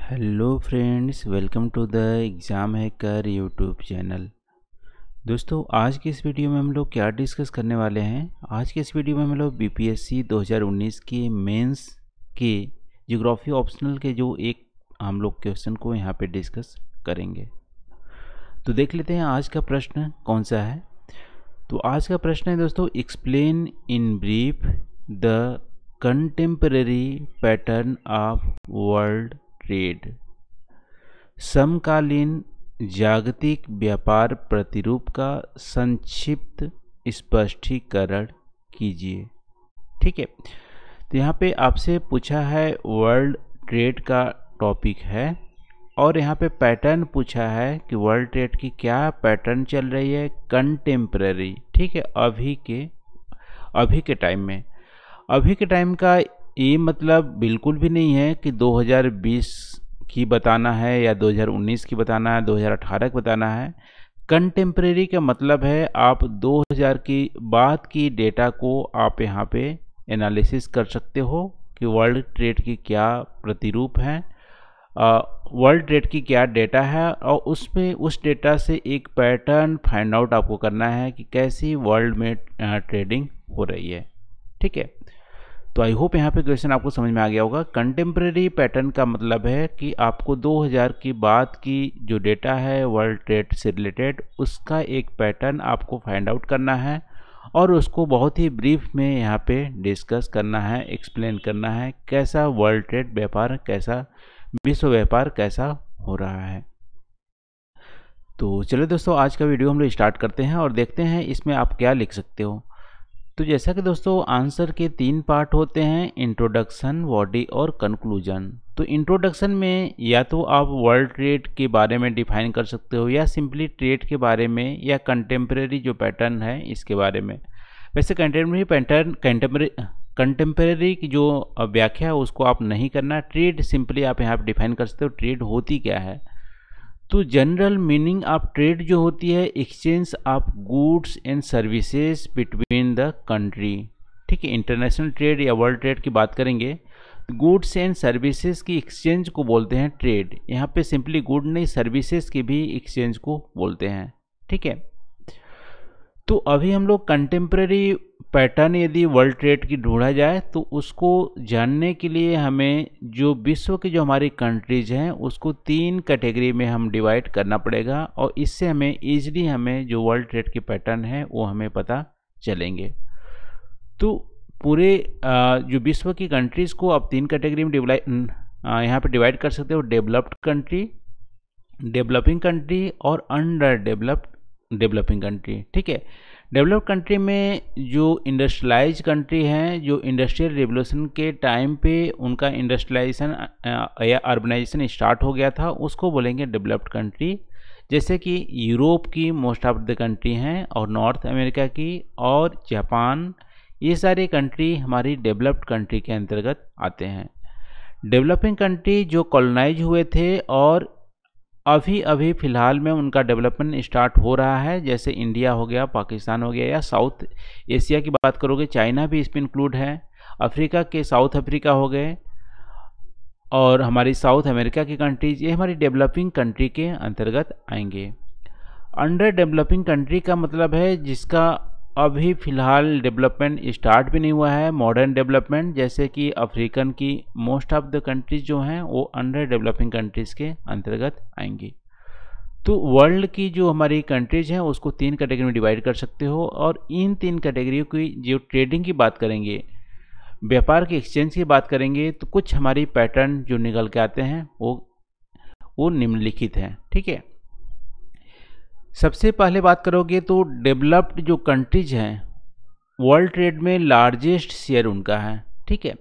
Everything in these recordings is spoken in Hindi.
Hello friends, welcome to the exam hacker YouTube channel. दोस्तों, आज की इस वीडियो में हम लोग क्या डिस्कस करने वाले हैं। आज के इस वीडियो में हम लोग बीपीएससी 2019 के मेंस के ज्योग्राफी ऑप्शनल के जो एक हम लोग क्वेश्चन को यहाँ पे डिस्कस करेंगे। तो देख लेते हैं आज का प्रश्न कौन सा है। तो आज का प्रश्न है दोस्तों, explain in brief the contemporary pattern of world trade. समकालीन जागतिक व्यापार प्रतिरूप का संक्षिप्त स्पष्टीकरण कीजिए। ठीक है, तो यहाँ पे आपसे पूछा है वर्ल्ड ट्रेड का टॉपिक है और यहाँ पे पैटर्न पूछा है कि वर्ल्ड ट्रेड की क्या पैटर्न चल रही है कंटेम्परेरी। ठीक है, अभी के टाइम में। अभी के टाइम का ये मतलब बिल्कुल भी नहीं है कि 2020 की बताना है या 2019 की बताना है, 2018 की बताना है। कंटेम्परेरी का मतलब है आप 2000 की बाद की डेटा को आप यहाँ पे एनालिसिस कर सकते हो कि वर्ल्ड ट्रेड की क्या प्रतिरूप है, वर्ल्ड ट्रेड की क्या डेटा है और उसमें उस डेटा से एक पैटर्न फाइंड आउट आपको करना है कि कैसी वर्ल्ड में ट्रेडिंग हो रही है। ठीक है, तो आई होप यहाँ पे क्वेश्चन आपको समझ में आ गया होगा। कंटेम्प्रेरी पैटर्न का मतलब है कि आपको 2000 की बाद की जो डेटा है वर्ल्ड ट्रेड से रिलेटेड, उसका एक पैटर्न आपको फाइंड आउट करना है और उसको बहुत ही ब्रीफ में यहाँ पे डिस्कस करना है, एक्सप्लेन करना है कैसा वर्ल्ड ट्रेड व्यापार, कैसा विश्व व्यापार कैसा हो रहा है। तो चलिए दोस्तों, आज का वीडियो हम लोग स्टार्ट करते हैं और देखते हैं इसमें आप क्या लिख सकते हो। तो जैसा कि दोस्तों आंसर के 3 पार्ट होते हैं, इंट्रोडक्शन, बॉडी और कंक्लूजन। तो इंट्रोडक्शन में या तो आप वर्ल्ड ट्रेड के बारे में डिफाइन कर सकते हो या सिंपली ट्रेड के बारे में या कंटेम्प्रेरी जो पैटर्न है इसके बारे में। वैसे कंटेम्प्रेरी पैटर्न कंटेम्प्रेरी की जो व्याख्या है उसको आप नहीं करना, ट्रेड सिंपली आप यहाँ पर डिफाइन कर सकते हो ट्रेड होती क्या है। तो जनरल मीनिंग ऑफ ट्रेड जो होती है exchange of goods and services between the country. ठीक है, इंटरनेशनल ट्रेड या वर्ल्ड ट्रेड की बात करेंगे, गुड्स एंड सर्विसेज की एक्सचेंज को बोलते हैं ट्रेड। यहाँ पे सिंपली गुड नहीं, सर्विसेज की भी एक्सचेंज को बोलते हैं। ठीक है, तो अभी हम लोग कंटेम्प्रेरी पैटर्न यदि वर्ल्ड ट्रेड की ढूंढा जाए तो उसको जानने के लिए हमें जो विश्व की जो हमारी कंट्रीज हैं उसको 3 कैटेगरी में हम डिवाइड करना पड़ेगा और इससे हमें ईजिली हमें जो वर्ल्ड ट्रेड की पैटर्न है वो हमें पता चलेंगे। तो पूरे जो विश्व की कंट्रीज को आप 3 कैटेगरी में यहाँ पे डिवाइड कर सकते हो, डेवलप्ड कंट्री, डेवलपिंग कंट्री और अंडर डेवलपिंग कंट्री। ठीक है, डेवलप्ड कंट्री में जो इंडस्ट्रियलाइज कंट्री हैं, जो इंडस्ट्रियल रिवोल्यूशन के टाइम पे उनका इंडस्ट्रियलाइजेशन या अर्बनाइजेशन स्टार्ट हो गया था, उसको बोलेंगे डेवलप्ड कंट्री। जैसे कि यूरोप की मोस्ट ऑफ द कंट्री हैं और नॉर्थ अमेरिका की और जापान, ये सारी कंट्री हमारी डेवलप्ड कंट्री के अंतर्गत आते हैं। डेवलपिंग कंट्री जो कॉलोनाइज हुए थे और अभी अभी फ़िलहाल में उनका डेवलपमेंट स्टार्ट हो रहा है, जैसे इंडिया हो गया, पाकिस्तान हो गया, या साउथ एशिया की बात करोगे चाइना भी इसमें इंक्लूड है, अफ्रीका के साउथ अफ्रीका हो गए और हमारी साउथ अमेरिका की कंट्रीज, ये हमारी डेवलपिंग कंट्री के अंतर्गत आएंगे। अंडर डेवलपिंग कंट्री का मतलब है जिसका अभी फ़िलहाल डेवलपमेंट स्टार्ट भी नहीं हुआ है, मॉडर्न डेवलपमेंट, जैसे कि अफ्रीकन की मोस्ट ऑफ द कंट्रीज जो हैं वो अंडर डेवलपिंग कंट्रीज़ के अंतर्गत आएंगी। तो वर्ल्ड की जो हमारी कंट्रीज हैं उसको 3 कैटेगरी में डिवाइड कर सकते हो और इन 3 कैटेगरियों की जो ट्रेडिंग की बात करेंगे, व्यापार की एक्सचेंज की बात करेंगे, तो कुछ हमारी पैटर्न जो निकल के आते हैं वो निम्नलिखित हैं। ठीक है, सबसे पहले बात करोगे तो डेवलप्ड जो कंट्रीज हैं वर्ल्ड ट्रेड में लार्जेस्ट शेयर उनका है। ठीक है,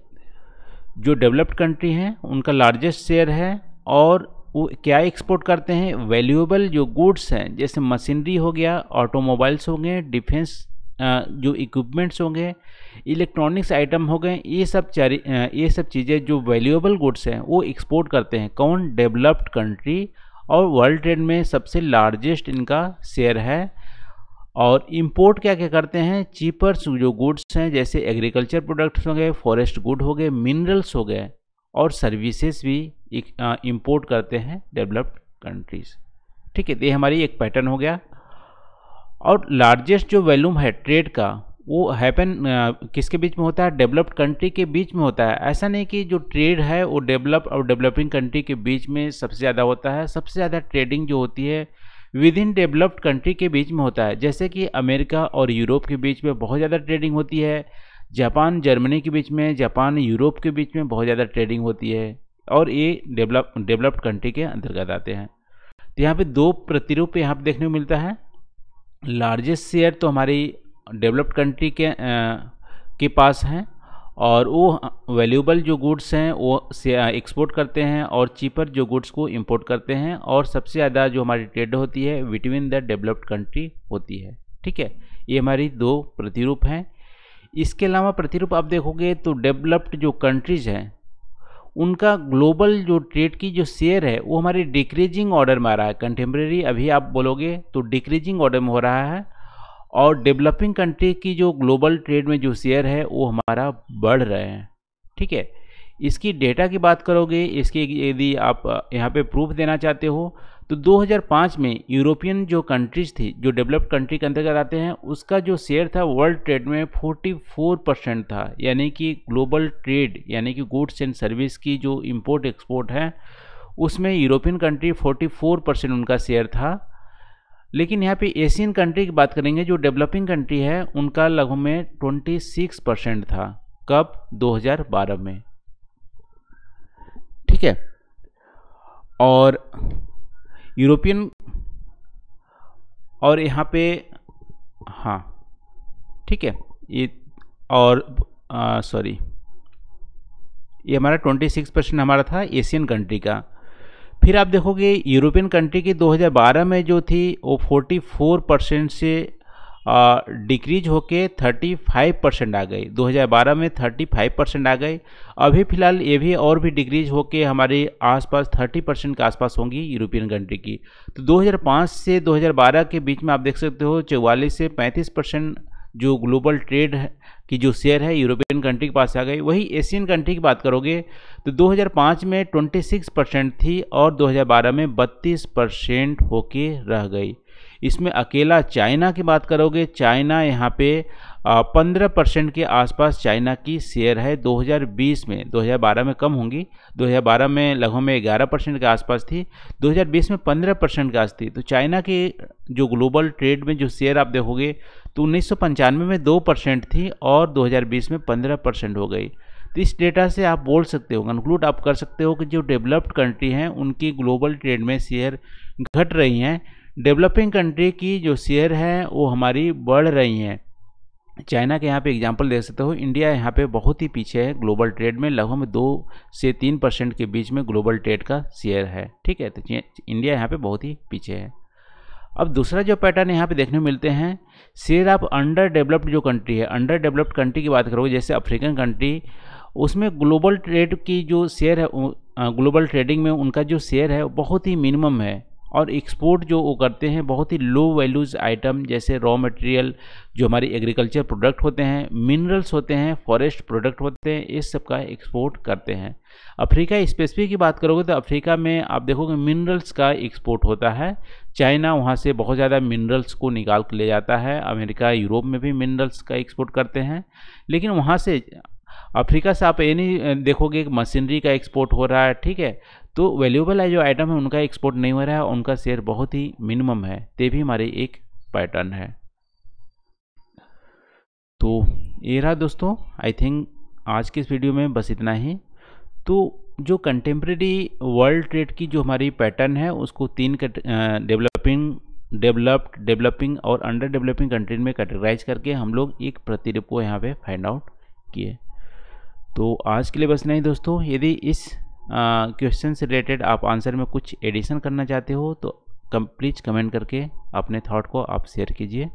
जो डेवलप्ड कंट्री हैं उनका लार्जेस्ट शेयर है और वो क्या एक्सपोर्ट करते हैं, वैल्यूएबल जो गुड्स हैं जैसे मशीनरी हो गया, ऑटोमोबाइल्स हो गए, डिफेंस जो इक्विपमेंट्स होंगे, इलेक्ट्रॉनिक्स आइटम हो गए, ये सब चीज़ें जो वैल्यूएबल गुड्स हैं वो एक्सपोर्ट करते हैं कौन, डेवलप्ड कंट्री, और वर्ल्ड ट्रेड में सबसे लार्जेस्ट इनका शेयर है। और इंपोर्ट क्या क्या करते हैं, चीपर जो गुड्स हैं जैसे एग्रीकल्चर प्रोडक्ट्स हो गए, फॉरेस्ट गुड हो गए, मिनरल्स हो गए और सर्विसेज भी इंपोर्ट करते हैं डेवलप्ड कंट्रीज। ठीक है, तो ये हमारी एक पैटर्न हो गया। और लार्जेस्ट जो वॉल्यूम है ट्रेड का वो हैपन किसके बीच में होता है? डेवलप्ड कंट्री के बीच में होता है। ऐसा नहीं कि जो ट्रेड है वो डेवलप और डेवलपिंग कंट्री के बीच में सबसे ज़्यादा होता है। सबसे ज़्यादा ट्रेडिंग जो होती है विद इन डेवलप्ड कंट्री के बीच में होता है। जैसे कि अमेरिका और यूरोप के बीच में बहुत ज़्यादा ट्रेडिंग होती है, जापान जर्मनी के बीच में, जापान यूरोप के बीच में बहुत ज़्यादा ट्रेडिंग होती है, और ये डेवलप्ड कंट्री के अंतर्गत आते हैं। तो यहाँ पे दो प्रतिरूप यहाँ पे देखने को मिलता है। लार्जेस्ट शेयर तो हमारी डेवलप्ड कंट्री के पास हैं, और वो वैल्यूएबल जो गुड्स हैं वो एक्सपोर्ट करते हैं, और चीपर जो गुड्स को इंपोर्ट करते हैं, और सबसे ज़्यादा जो हमारी ट्रेड होती है बिटवीन द डेवलप्ड कंट्री होती है। ठीक है, ये हमारी दो प्रतिरूप हैं। इसके अलावा प्रतिरूप आप देखोगे तो डेवलप्ड जो कंट्रीज हैं उनका ग्लोबल जो ट्रेड की जो शेयर है वो हमारी डिक्रीजिंग ऑर्डर में आ रहा है। कंटेम्प्रेरी अभी आप बोलोगे तो डिक्रीजिंग ऑर्डर में हो रहा है, और डेवलपिंग कंट्री की जो ग्लोबल ट्रेड में जो शेयर है वो हमारा बढ़ रहे हैं। ठीक है, इसकी डेटा की बात करोगे, इसकी यदि आप यहाँ पे प्रूफ देना चाहते हो तो 2005 में यूरोपियन जो कंट्रीज थी जो डेवलप्ड कंट्री के अंतर्गत आते हैं उसका जो शेयर था वर्ल्ड ट्रेड में 44% था। यानी कि ग्लोबल ट्रेड यानी कि गुड्स एंड सर्विस की जो इंपोर्ट एक्सपोर्ट है उसमें यूरोपियन कंट्री 44% उनका शेयर था। लेकिन यहाँ पे एशियन कंट्री की बात करेंगे जो डेवलपिंग कंट्री है उनका लगभग में 26% था। कब? 2012 में। ठीक है, और यूरोपियन और यहाँ पे हाँ ठीक है ये और सॉरी ये हमारा 26% हमारा था एशियन कंट्री का। फिर आप देखोगे यूरोपियन कंट्री की 2012 में जो थी वो 44% से डिक्रीज होके 35% आ गई। 2012 में 35% आ गई। अभी फिलहाल ये भी और भी डिक्रीज होके हमारे आसपास 30% के आसपास होंगी यूरोपियन कंट्री की। तो 2005 से 2012 के बीच में आप देख सकते हो 44 से 35% जो ग्लोबल ट्रेड की जो शेयर है यूरोपियन कंट्री के पास आ गई। वही एशियन कंट्री की बात करोगे तो 2005 में 26% थी और 2012 में 32% होके रह गई। इसमें अकेला चाइना की बात करोगे, चाइना यहाँ पे 15% के आसपास चाइना की शेयर है 2020 में। 2012 में कम होंगी, 2012 में लगभग में 11% के आसपास थी, 2020 में 15% के आस थी। तो चाइना की जो ग्लोबल ट्रेड में जो शेयर आप देखोगे तो 1995 में 2% थी और 2020 में 15% हो गई। तो इस डेटा से आप बोल सकते हो, कंक्लूड आप कर सकते हो कि जो डेवलप्ड कंट्री हैं उनकी ग्लोबल ट्रेड में शेयर घट रही हैं, डेवलपिंग कंट्री की जो शेयर है वो हमारी बढ़ रही हैं। चाइना के यहाँ पे एग्जांपल देख सकते हो। इंडिया यहाँ पे बहुत ही पीछे है ग्लोबल ट्रेड में, लगभग में 2 से 3% के बीच में ग्लोबल ट्रेड का शेयर है। ठीक है, तो इंडिया यहाँ पे बहुत ही पीछे है। अब दूसरा जो पैटर्न यहाँ पे देखने को मिलते हैं, शेयर ऑफ अंडर डेवलप्ड जो कंट्री है, अंडर डेवलप्ड कंट्री की बात करोगे जैसे अफ्रीकन कंट्री, उसमें ग्लोबल ट्रेड की जो शेयर है ग्लोबल ट्रेडिंग में उनका जो शेयर है बहुत ही मिनिमम है, और एक्सपोर्ट जो वो करते हैं बहुत ही लो वैल्यूज़ आइटम जैसे रॉ मटेरियल जो हमारी एग्रीकल्चर प्रोडक्ट होते हैं, मिनरल्स होते हैं, फॉरेस्ट प्रोडक्ट होते हैं, इस सब का एक्सपोर्ट करते हैं। अफ्रीका स्पेसिफिक की बात करोगे तो अफ्रीका में आप देखोगे मिनरल्स का एक्सपोर्ट होता है। चाइना वहाँ से बहुत ज़्यादा मिनरल्स को निकाल के ले जाता है, अमेरिका यूरोप में भी मिनरल्स का एक्सपोर्ट करते हैं। लेकिन वहाँ से अफ्रीका से आप ये नहीं देखोगे कि मशीनरी का एक्सपोर्ट हो रहा है। ठीक है, तो वैल्यूएबल है जो आइटम है उनका एक्सपोर्ट नहीं हो रहा है, उनका शेयर बहुत ही मिनिमम है। ये भी हमारी एक पैटर्न है। तो ये रहा दोस्तों, आई थिंक आज की इस वीडियो में बस इतना ही। तो जो कंटेम्प्रेरी वर्ल्ड ट्रेड की जो हमारी पैटर्न है उसको 3 डेवलपिंग, डेवलप्ड, डेवलपिंग और अंडर डेवलपिंग कंट्री में कैटेगराइज करके हम लोग एक प्रतिरूप को यहाँ पे फाइंड आउट किए। तो आज के लिए बस नहीं दोस्तों, यदि इस क्वेश्चन से रिलेटेड आप आंसर में कुछ एडिशन करना चाहते हो तो प्लीज़ कमेंट करके अपने थॉट को आप शेयर कीजिए।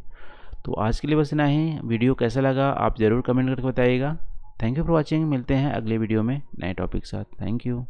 तो आज के लिए बस इतना ही। वीडियो कैसा लगा आप ज़रूर कमेंट करके बताइएगा। Thank you for watching. मिलते हैं अगले वीडियो में नए टॉपिक के साथ। Thank you.